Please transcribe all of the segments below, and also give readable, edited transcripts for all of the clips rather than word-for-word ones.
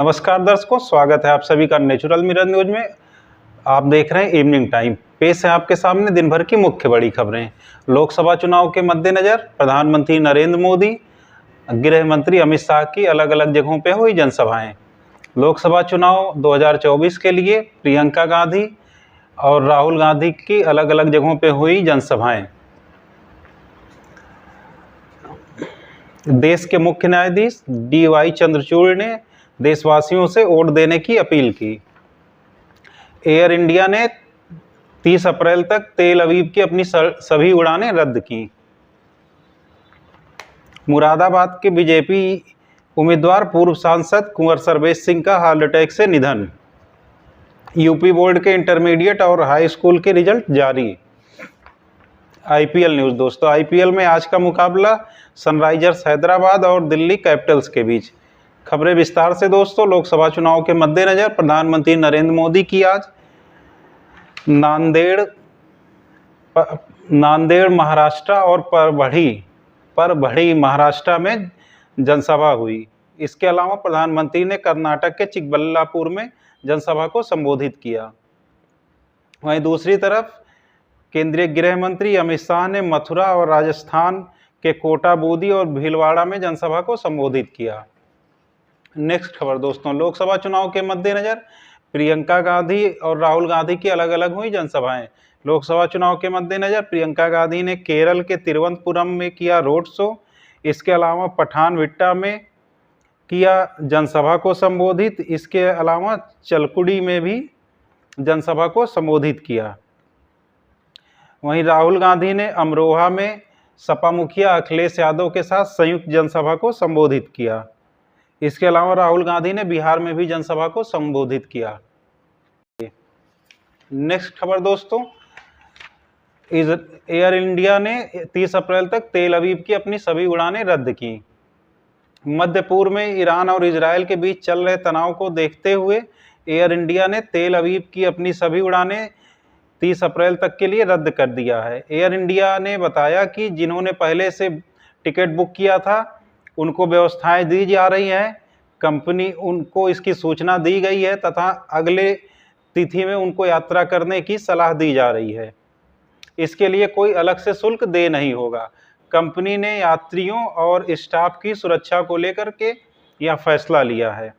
नमस्कार दर्शकों, स्वागत है आप सभी का नेचुरल मिरर न्यूज में। आप देख रहे हैं इवनिंग टाइम। पेश है आपके सामने दिन भर की मुख्य बड़ी खबरें। लोकसभा चुनाव के मद्देनजर प्रधानमंत्री नरेंद्र मोदी, गृह मंत्री अमित शाह की अलग अलग जगहों पर हुई जनसभाएं। लोकसभा चुनाव 2024 के लिए प्रियंका गांधी और राहुल गांधी की अलग अलग जगहों पर हुई जनसभाएं। देश के मुख्य न्यायाधीश DY चंद्रचूड़ ने देशवासियों से वोट देने की अपील की। एयर इंडिया ने 30 अप्रैल तक तेल अवीव की अपनी सभी उड़ानें रद्द की। मुरादाबाद के बीजेपी उम्मीदवार पूर्व सांसद कुंवर सर्वेश सिंह का हार्ट अटैक से निधन। यूपी बोर्ड के इंटरमीडिएट और हाई स्कूल के रिजल्ट जारी। IPL न्यूज़ दोस्तों, IPL में आज का मुकाबला सनराइजर्स हैदराबाद और दिल्ली कैपिटल्स के बीच। खबरें विस्तार से दोस्तों। लोकसभा चुनाव के मद्देनजर प्रधानमंत्री नरेंद्र मोदी की आज नांदेड़ महाराष्ट्र और परभड़ी महाराष्ट्र में जनसभा हुई। इसके अलावा प्रधानमंत्री ने कर्नाटक के चिकबल्लापुर में जनसभा को संबोधित किया। वहीं दूसरी तरफ केंद्रीय गृह मंत्री अमित शाह ने मथुरा और राजस्थान के कोटा, बूंदी और भीलवाड़ा में जनसभा को संबोधित किया। नेक्स्ट खबर दोस्तों, लोकसभा चुनाव के मद्देनजर प्रियंका गांधी और राहुल गांधी की अलग अलग हुई जनसभाएं। लोकसभा चुनाव के मद्देनजर प्रियंका गांधी ने केरल के तिरुवनंतपुरम में किया रोड शो। इसके अलावा पठानमथिट्टा में किया जनसभा को संबोधित। इसके अलावा चलकुडी में भी जनसभा को संबोधित किया। वहीं राहुल गांधी ने अमरोहा में सपा मुखिया अखिलेश यादव के साथ संयुक्त जनसभा को संबोधित किया। इसके अलावा राहुल गांधी ने बिहार में भी जनसभा को संबोधित किया। नेक्स्ट खबर दोस्तों, एयर इंडिया ने 30 अप्रैल तक तेल अवीव की अपनी सभी उड़ानें रद्द की। मध्य पूर्व में ईरान और इजरायल के बीच चल रहे तनाव को देखते हुए एयर इंडिया ने तेल अवीव की अपनी सभी उड़ानें 30 अप्रैल तक के लिए रद्द कर दिया है। एयर इंडिया ने बताया कि जिन्होंने पहले से टिकट बुक किया था उनको व्यवस्थाएं दी जा रही हैं। कंपनी उनको इसकी सूचना दी गई है तथा अगले तिथि में उनको यात्रा करने की सलाह दी जा रही है। इसके लिए कोई अलग से शुल्क दे नहीं होगा। कंपनी ने यात्रियों और स्टाफ की सुरक्षा को लेकर के यह फैसला लिया है।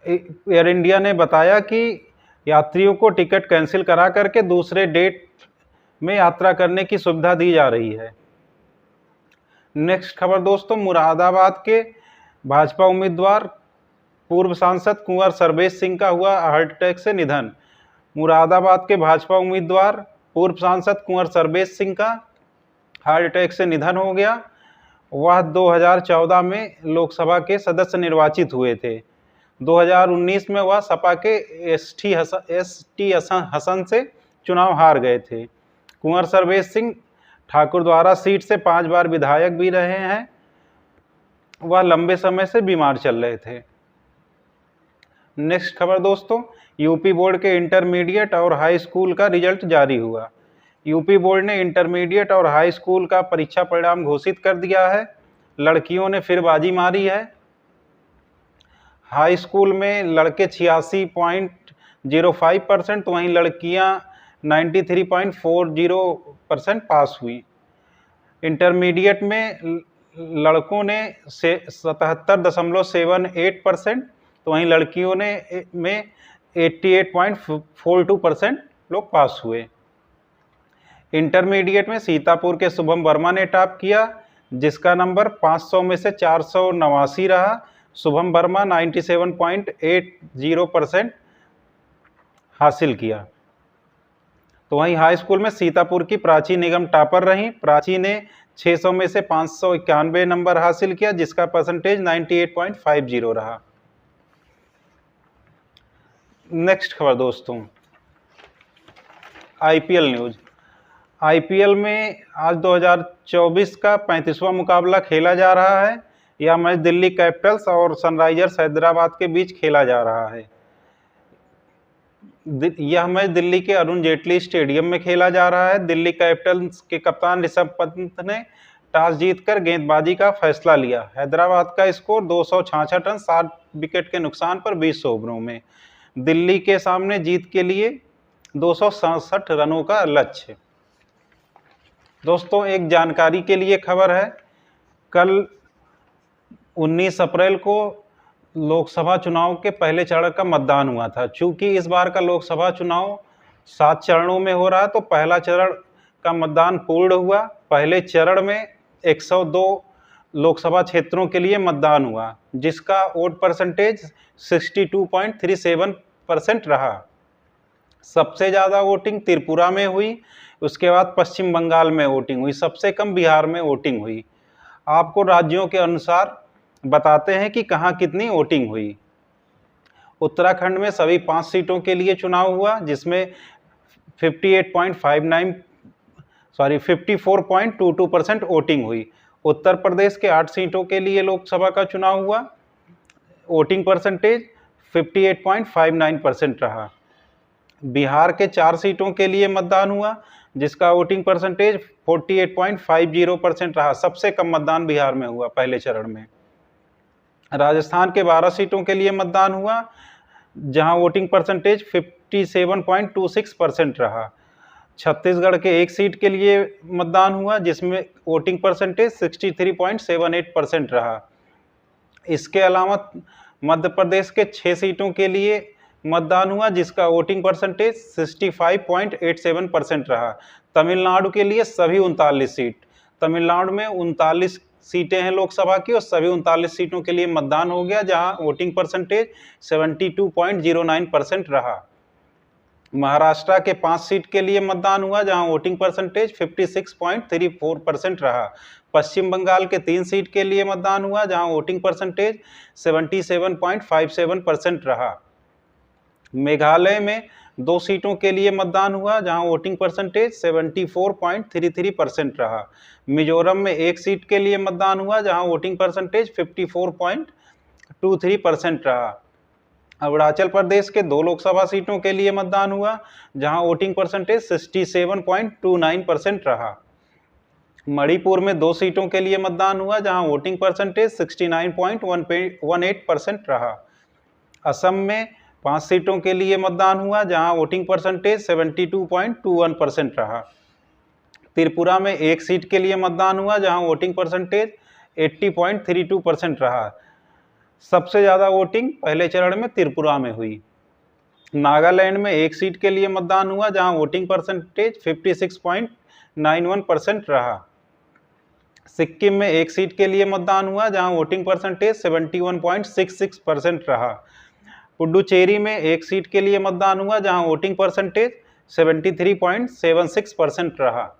एयर इंडिया ने बताया कि यात्रियों को टिकट कैंसिल करा करके दूसरे डेट में यात्रा करने की सुविधा दी जा रही है। नेक्स्ट खबर दोस्तों, मुरादाबाद के भाजपा उम्मीदवार पूर्व सांसद कुंवर सर्वेश सिंह का हुआ हार्ट अटैक से निधन। मुरादाबाद के भाजपा उम्मीदवार पूर्व सांसद कुंवर सर्वेश सिंह का हार्ट अटैक से निधन हो गया। वह 2014 में लोकसभा के सदस्य निर्वाचित हुए थे। 2019 में वह सपा के एसटी हसन से चुनाव हार गए थे। कुंवर सर्वेश सिंह ठाकुर द्वारा सीट से 5 बार विधायक भी रहे हैं। वह लंबे समय से बीमार चल रहे थे। नेक्स्ट खबर दोस्तों, यूपी बोर्ड के इंटरमीडिएट और हाई स्कूल का रिजल्ट जारी हुआ। यूपी बोर्ड ने इंटरमीडिएट और हाई स्कूल का परीक्षा परिणाम घोषित कर दिया है। लड़कियों ने फिर बाजी मारी है। हाई स्कूल में लड़के 86.05%, तो वहीं लड़कियां 93.40% पास हुई। इंटरमीडिएट में लड़कों ने 77.78%, तो वहीं लड़कियों ने 88.42% लोग पास हुए। इंटरमीडिएट में सीतापुर के शुभम वर्मा ने टॉप किया, जिसका नंबर 500 में से 489 रहा। शुभम वर्मा 97.80% हासिल किया। तो वहीं हाई स्कूल में सीतापुर की प्राची निगम टॉपर रही। प्राची ने 600 में से 591 नंबर हासिल किया, जिसका परसेंटेज 98.50 रहा। नेक्स्ट खबर दोस्तों, IPL न्यूज़। IPL में आज 2024 का 35वां मुकाबला खेला जा रहा है। यह मैच दिल्ली कैपिटल्स और सनराइजर्स हैदराबाद के बीच खेला जा रहा है। यह मैच दिल्ली के अरुण जेटली स्टेडियम में खेला जा रहा है। दिल्ली कैपिटल्स के कप्तान ऋषभ पंत ने टॉस जीतकर गेंदबाजी का फैसला लिया। हैदराबाद का स्कोर 266 रन 60 विकेट के नुकसान पर 20 ओवरों में। दिल्ली के सामने जीत के लिए 267 रनों का लक्ष्य। दोस्तों, एक जानकारी के लिए खबर है, कल 19 अप्रैल को लोकसभा चुनाव के पहले चरण का मतदान हुआ था। चूंकि इस बार का लोकसभा चुनाव 7 चरणों में हो रहा है, तो पहला चरण का मतदान पूर्ण हुआ। पहले चरण में 102 लोकसभा क्षेत्रों के लिए मतदान हुआ, जिसका वोट परसेंटेज 62.37% रहा। सबसे ज़्यादा वोटिंग त्रिपुरा में हुई, उसके बाद पश्चिम बंगाल में वोटिंग हुई, सबसे कम बिहार में वोटिंग हुई। आपको राज्यों के अनुसार बताते हैं कि कहाँ कितनी वोटिंग हुई। उत्तराखंड में सभी 5 सीटों के लिए चुनाव हुआ, जिसमें 54.22% वोटिंग हुई। उत्तर प्रदेश के 8 सीटों के लिए लोकसभा का चुनाव हुआ, वोटिंग परसेंटेज 58.59% रहा। बिहार के 4 सीटों के लिए मतदान हुआ, जिसका वोटिंग परसेंटेज 48.50% रहा। सबसे कम मतदान बिहार में हुआ पहले चरण में। राजस्थान के 12 सीटों के लिए मतदान हुआ, जहां वोटिंग परसेंटेज 57.26% रहा। छत्तीसगढ़ के 1 सीट के लिए मतदान हुआ, जिसमें वोटिंग परसेंटेज 63.78% रहा। इसके अलावा मध्य प्रदेश के 6 सीटों के लिए मतदान हुआ, जिसका वोटिंग परसेंटेज 65.87% रहा। तमिलनाडु के लिए सभी 39 सीट, तमिलनाडु में 39 सीटें हैं लोकसभा की, और सभी 39 सीटों के लिए मतदान हो गया, जहां वोटिंग परसेंटेज 72.09% रहा। महाराष्ट्र के 5 सीट के लिए मतदान हुआ, जहां वोटिंग परसेंटेज 56.34% रहा। पश्चिम बंगाल के 3 सीट के लिए मतदान हुआ, जहां वोटिंग परसेंटेज 77.57% रहा। मेघालय में 2 सीटों के लिए मतदान हुआ, जहां वोटिंग परसेंटेज 74.33% रहा। मिजोरम में 1 सीट के लिए मतदान हुआ, जहां वोटिंग परसेंटेज 54.23% रहा। अरुणाचल प्रदेश के 2 लोकसभा सीटों के लिए मतदान हुआ, जहां वोटिंग परसेंटेज 67.29% रहा। मणिपुर में 2 सीटों के लिए मतदान हुआ, जहां वोटिंग परसेंटेज 69.18% रहा। असम में 5 सीटों के लिए मतदान हुआ, जहां वोटिंग परसेंटेज 72.21% रहा। त्रिपुरा में 1 सीट के लिए मतदान हुआ, जहां वोटिंग परसेंटेज 80.32% रहा। सबसे ज़्यादा वोटिंग पहले चरण में त्रिपुरा में हुई। नागालैंड में 1 सीट के लिए मतदान हुआ, जहां वोटिंग परसेंटेज 56.91% रहा। सिक्किम में 1 सीट के लिए मतदान हुआ, जहां वोटिंग परसेंटेज 71.66% रहा। पुडुचेरी में 1 सीट के लिए मतदान हुआ, जहां वोटिंग परसेंटेज 73.76% रहा।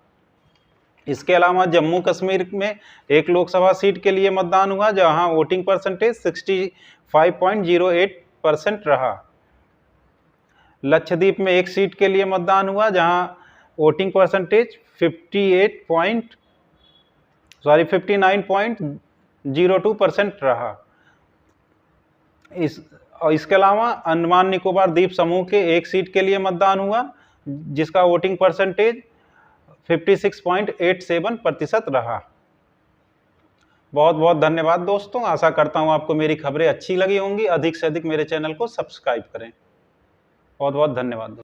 इसके अलावा जम्मू कश्मीर में 1 लोकसभा सीट के लिए मतदान हुआ, जहां वोटिंग परसेंटेज 65.08% रहा। लक्षद्वीप में 1 सीट के लिए मतदान हुआ, जहां वोटिंग परसेंटेज 59.02% रहा। इसके अलावा अंडमान निकोबार द्वीप समूह के 1 सीट के लिए मतदान हुआ, जिसका वोटिंग परसेंटेज 56.87% रहा। बहुत बहुत धन्यवाद दोस्तों। आशा करता हूं आपको मेरी खबरें अच्छी लगी होंगी। अधिक से अधिक मेरे चैनल को सब्सक्राइब करें। बहुत बहुत धन्यवाद।